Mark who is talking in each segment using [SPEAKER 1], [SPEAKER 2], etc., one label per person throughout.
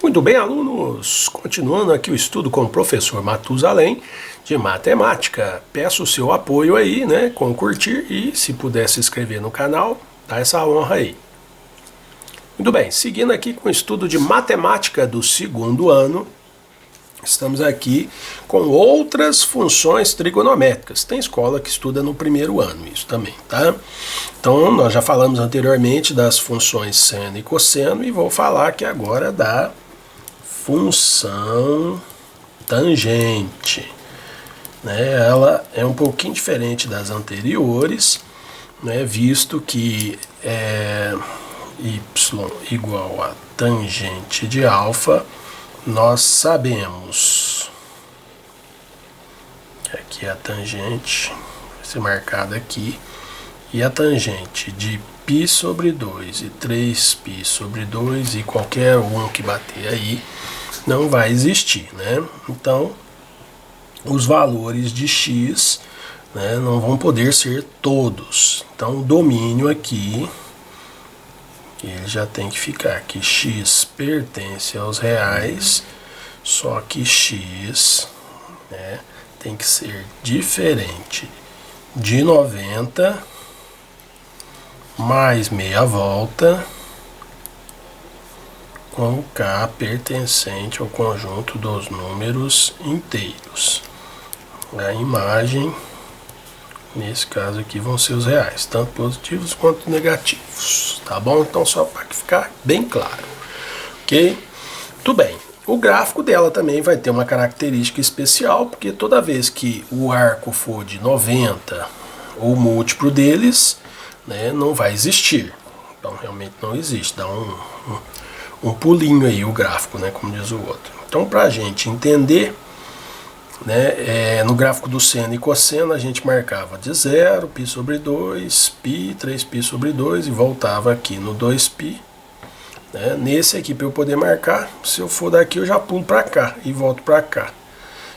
[SPEAKER 1] Muito bem, alunos, continuando aqui o estudo com o professor Matusalém de matemática. Peço o seu apoio aí, né, com curtir e se puder se inscrever no canal, dá essa honra aí. Muito bem, seguindo aqui com o estudo de matemática do segundo ano, estamos aqui com outras funções trigonométricas. Tem escola que estuda no primeiro ano isso também, tá? Então, nós já falamos anteriormente das funções seno e cosseno e vou falar aqui agora da função tangente. Né? Ela é um pouquinho diferente das anteriores, né? Visto que y igual a tangente de alfa, nós sabemos que aqui a tangente vai ser marcada aqui, e a tangente de π sobre 2 e 3π sobre 2 e qualquer um que bater aí não vai existir, né? Então, os valores de x, né, não vão poder ser todos. Então, o domínio aqui, ele já tem que ficar que x pertence aos reais, só que x, né, tem que ser diferente de 90 mais meia volta com k pertencente ao conjunto dos números inteiros. A imagem, nesse caso aqui, vão ser os reais, tanto positivos quanto negativos, tá bom? Então, só para ficar bem claro, ok? Tudo bem. O gráfico dela também vai ter uma característica especial, porque toda vez que o arco for de 90 ou múltiplo deles, né, não vai existir. Então, realmente não existe. Dá um pulinho aí o gráfico, né, como diz o outro. Então, para a gente entender, né, no gráfico do seno e cosseno, a gente marcava de 0, π sobre 2, π, 3π sobre 2 e voltava aqui no 2π. Né? Nesse aqui, para eu poder marcar, se eu for daqui, eu já pulo para cá e volto para cá.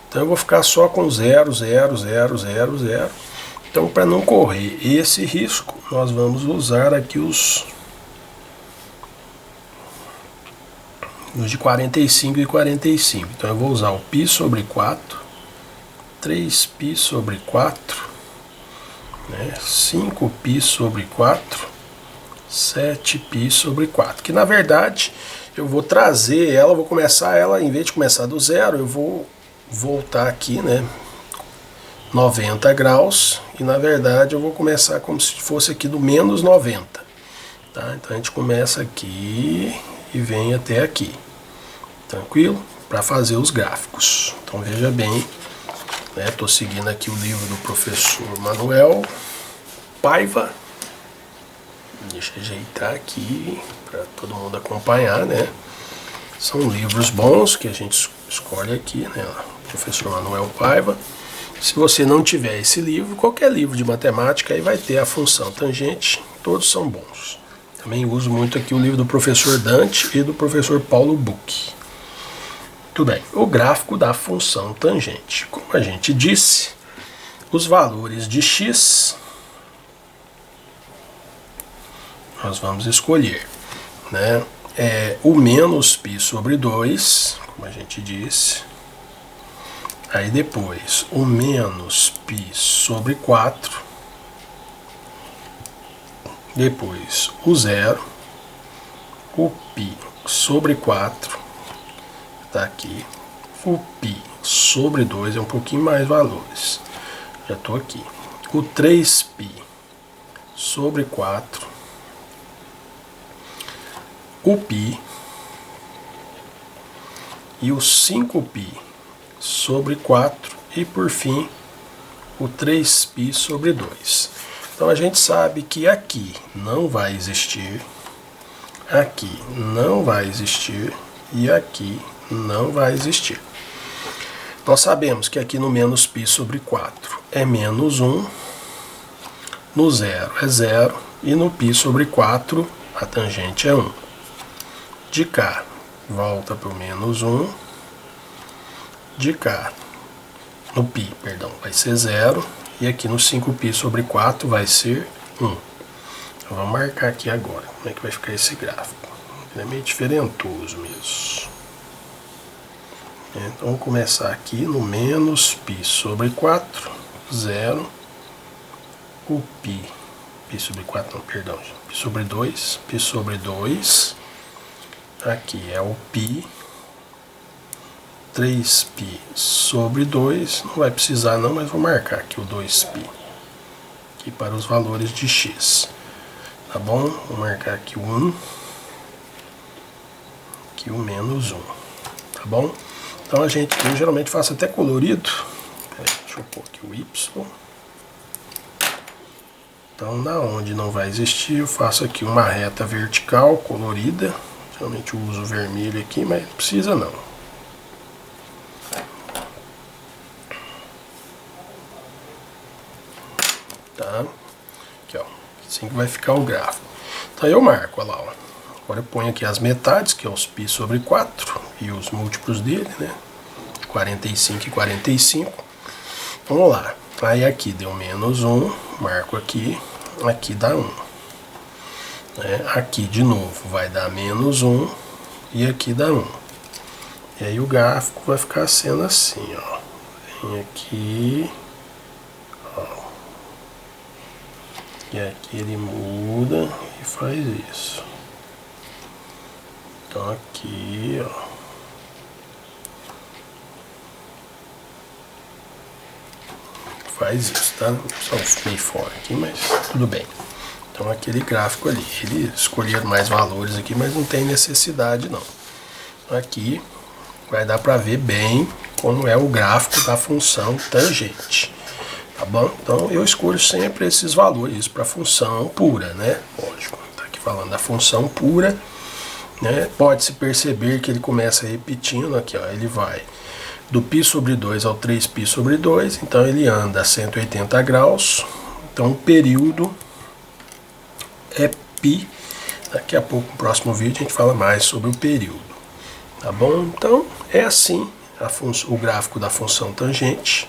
[SPEAKER 1] Então, eu vou ficar só com 0, 0, 0, 0, 0. Então, para não correr esse risco, nós vamos usar aqui os de 45 e 45. Então, eu vou usar o π sobre 4, 3π sobre 4, né? 5π sobre 4, 7π sobre 4. Que, na verdade, eu vou trazer ela, vou começar ela, em vez de começar do zero, eu vou voltar aqui, né? 90 graus, e na verdade eu vou começar como se fosse aqui do menos 90, tá? Então a gente começa aqui e vem até aqui, tranquilo? Para fazer os gráficos. Então veja bem, né? Tô seguindo aqui o livro do professor Manuel Paiva. Deixa eu ajeitar aqui para todo mundo acompanhar, né? São livros bons que a gente escolhe aqui, né? Professor Manuel Paiva. Se você não tiver esse livro, qualquer livro de matemática, aí vai ter a função tangente, todos são bons. Também uso muito aqui o livro do professor Dante e do professor Paulo Buch. Tudo bem, o gráfico da função tangente. Como a gente disse, os valores de x, nós vamos escolher, né? O menos π sobre 2, como a gente disse. Aí depois, o menos π sobre 4. Depois, o 0. O π sobre 4. Está aqui. O π sobre 2 é um pouquinho mais valores. Já estou aqui. O 3π sobre 4. O π. E o 5π sobre 4 e por fim o 3π sobre 2. Então a gente sabe que aqui não vai existir, aqui não vai existir e aqui não vai existir. Nós sabemos que aqui no menos π sobre 4 é menos 1, no 0 é 0 e no π sobre 4 a tangente é 1. De cá volta para o menos 1. De cá, no π, perdão, vai ser 0, e aqui no 5π sobre 4 vai ser 1. Então, Então vamos marcar aqui agora como é que vai ficar esse gráfico. Ele é meio diferentoso mesmo. Então vamos começar aqui no menos π sobre 4, 0, o π sobre 4 não, perdão, π sobre 2, π sobre 2, aqui é o π, 3π sobre 2, não vai precisar não, mas vou marcar aqui o 2π, aqui para os valores de x, tá bom? Vou marcar aqui o 1, aqui o menos 1, tá bom? Então eu geralmente faço até colorido, deixa eu pôr aqui o y, então na onde não vai existir eu faço aqui uma reta vertical colorida, geralmente eu uso vermelho aqui, mas não precisa não. Tá? Aqui, ó. Assim que vai ficar o gráfico. Então eu marco, olha lá, ó. Agora eu ponho aqui as metades, que é os π sobre 4, e os múltiplos dele, né? 45 e 45. Vamos lá. Aí aqui deu menos 1, marco aqui, aqui dá 1. Né? Aqui de novo vai dar menos 1, e aqui dá 1. E aí o gráfico vai ficar sendo assim, ó. Vem aqui, ó. E aqui ele muda e faz isso. Então aqui, ó. Faz isso, tá? Só meio fora aqui, mas tudo bem. Então aquele gráfico ali, ele escolheu mais valores aqui, mas não tem necessidade não. Aqui vai dar para ver bem como é o gráfico da função tangente. Tá bom? Então eu escolho sempre esses valores para função pura, né? Lógico, tá aqui falando da função pura, né? Pode-se perceber que ele começa repetindo aqui, ó, ele vai do π sobre 2 ao 3π sobre 2, então ele anda a 180 graus, então o período é π. Daqui a pouco, no próximo vídeo, a gente fala mais sobre o período, tá bom? Então é assim o gráfico da função tangente.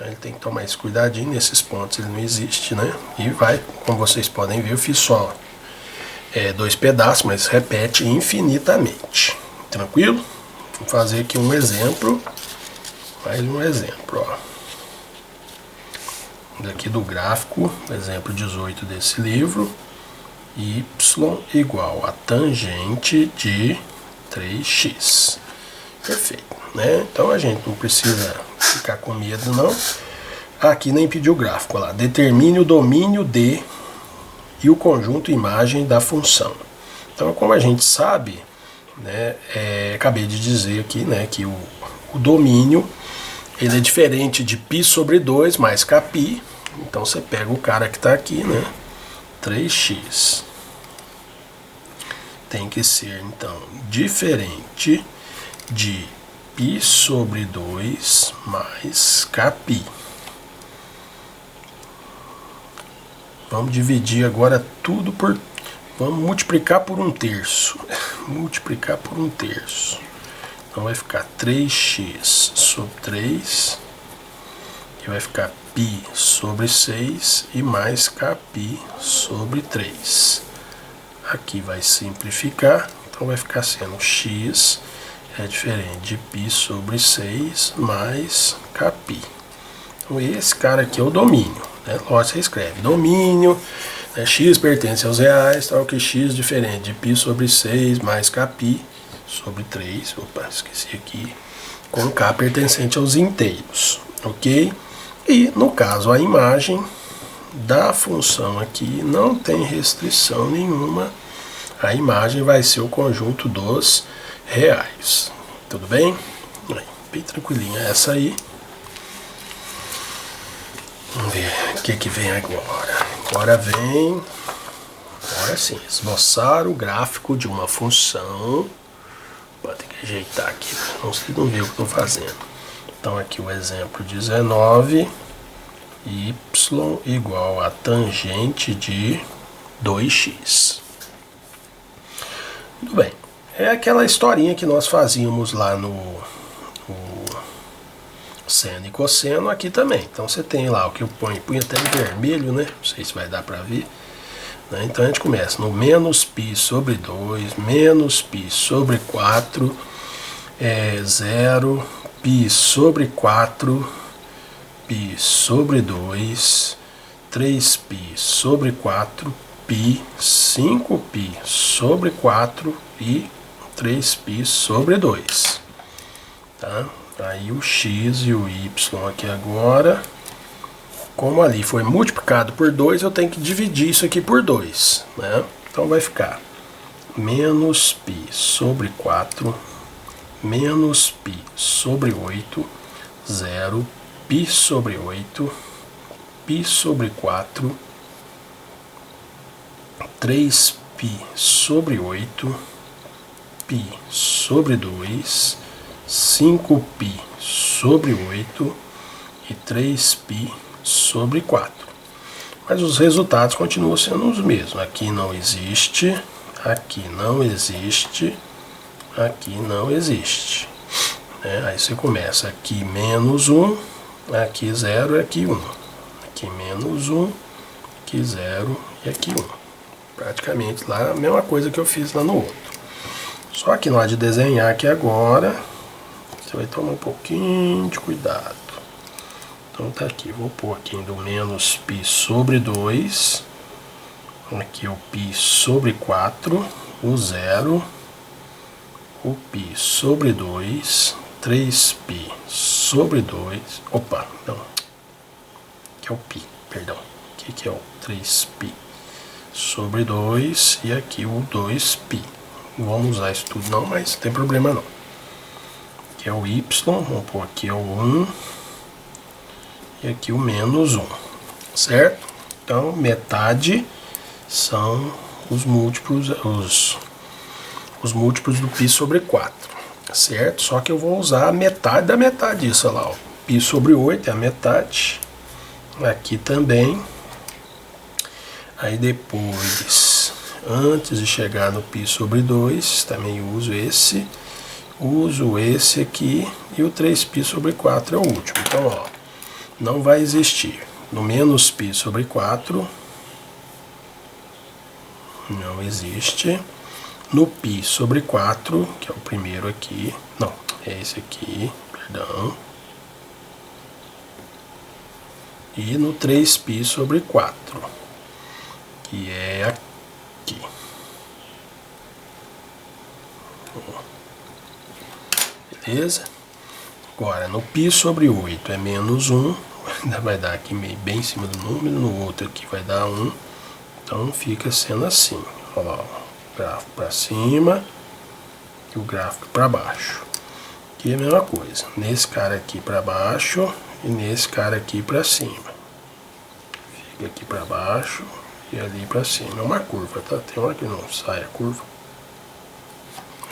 [SPEAKER 1] Ele tem que tomar esse cuidadinho, nesses pontos ele não existe, né? E vai, como vocês podem ver, eu fiz só 2 pedaços, mas repete infinitamente. Tranquilo? Vou fazer aqui um exemplo, mais um exemplo, ó. Daqui do gráfico, exemplo 18 desse livro, y igual a tangente de 3x. Perfeito, né? Então a gente não precisa ficar com medo não. Aqui nem pediu o gráfico, olha lá. Determine o domínio de e o conjunto imagem da função. Então, como a gente sabe, né, acabei de dizer aqui, né, que o domínio ele é diferente de π sobre 2 mais kπ. Então você pega o cara que está aqui, né, 3x. Tem que ser então diferente de π sobre 2 mais kπ. Vamos dividir agora tudo por... Vamos multiplicar por 1/3. Multiplicar por 1/3. Então vai ficar 3x sobre 3. E vai ficar π sobre 6 e mais kπ sobre 3. Aqui vai simplificar. Então vai ficar sendo x é diferente de π sobre 6 mais kπ. Então esse cara aqui é o domínio, né? Lógico, você escreve domínio, né? X pertence aos reais, tal que x diferente de π sobre 6 mais kπ sobre 3, opa, esqueci aqui, com k pertencente aos inteiros, ok? E no caso a imagem da função aqui não tem restrição nenhuma, a imagem vai ser o conjunto dos reais. Tudo bem? Bem tranquilinha essa aí. Vamos ver o que vem agora. Agora sim, esboçar o gráfico de uma função. Vou ter que ajeitar aqui, senão vocês não viram o que eu estou fazendo. Então aqui o exemplo 19, y igual a tangente de 2x. Tudo bem. É aquela historinha que nós fazíamos lá no seno e cosseno aqui também. Então você tem lá o que eu ponho até em vermelho, né? Não sei se vai dar para ver. Né? Então a gente começa no menos π sobre 2, menos π sobre 4. é 0, π sobre 4, π sobre 2, 3π sobre 4, π, 5π sobre 4 e 3π sobre 2. Tá? Aí o x e o y aqui agora, como ali foi multiplicado por 2, eu tenho que dividir isso aqui por 2. Né? Então vai ficar menos π sobre 4, menos π sobre 8, 0, π sobre 8, π sobre 4, 3π sobre 8, π sobre 2, 5π sobre 8 e 3π sobre 4. Mas os resultados continuam sendo os mesmos. Aqui não existe, aqui não existe, aqui não existe. Aí você começa aqui menos 1, aqui 0 e aqui 1. Aqui menos 1, aqui 0 e aqui 1. Praticamente lá a mesma coisa que eu fiz lá no outro. Só que na hora de desenhar aqui agora, você vai tomar um pouquinho de cuidado. Então tá aqui, vou pôr aqui do menos π sobre 2. Aqui o π sobre 4, o 0, o π sobre 2, 3π sobre 2, opa, não, aqui é o π, perdão, aqui que é o 3π sobre 2 e aqui o 2π. Não vamos usar isso tudo não, mas não tem problema não. Aqui é o y, vamos pôr aqui é o 1 e aqui o menos 1, certo? Então metade são os múltiplos do π sobre 4, certo? Só que eu vou usar a metade da metade disso, olha lá, ó. π sobre 8 é a metade, aqui também. Aí depois, antes de chegar no π sobre 2, também uso esse aqui, e o 3π sobre 4 é o último. Então, ó, não vai existir no menos π sobre 4, não existe. No π sobre 4, que é o primeiro aqui, não, é esse aqui, perdão. E no 3π sobre 4, que é aqui. Beleza? Agora, no π sobre 8 é menos 1, ainda vai dar aqui meio bem em cima do número, no outro aqui vai dar 1, então fica sendo assim, ó lá, ó. Gráfico para cima e o gráfico para baixo. Aqui é a mesma coisa. Nesse cara aqui para baixo e nesse cara aqui para cima. Fica aqui para baixo e ali para cima. É uma curva, tá? Tem hora que não sai a curva.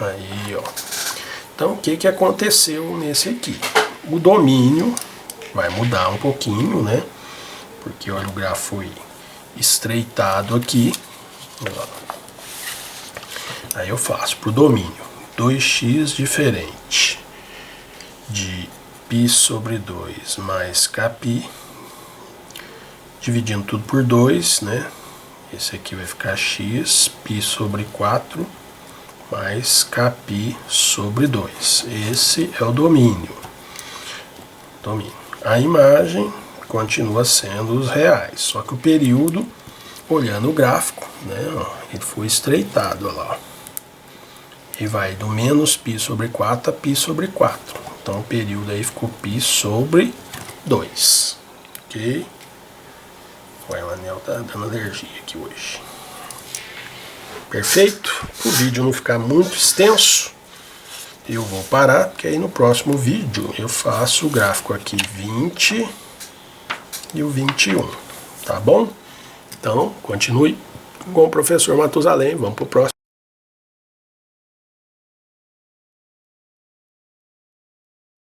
[SPEAKER 1] Aí, ó. Então, o que aconteceu nesse aqui? O domínio vai mudar um pouquinho, né? Porque, olha, o gráfico foi estreitado aqui. Ó. Aí eu faço para o domínio 2x diferente de π sobre 2 mais kπ, dividindo tudo por 2, né? Esse aqui vai ficar x, π sobre 4 mais kπ sobre 2. Esse é o domínio. A imagem continua sendo os reais, só que o período, olhando o gráfico, né? Ó, ele foi estreitado, olha lá. E vai do menos π sobre 4 a π sobre 4. Então o período aí ficou π sobre 2. Ok? Ué, o anel tá dando alergia aqui hoje. Perfeito? Para o vídeo não ficar muito extenso, eu vou parar, porque aí no próximo vídeo eu faço o gráfico aqui 20 e o 21. Tá bom? Então, continue com o professor Matusalém. Vamos para o próximo.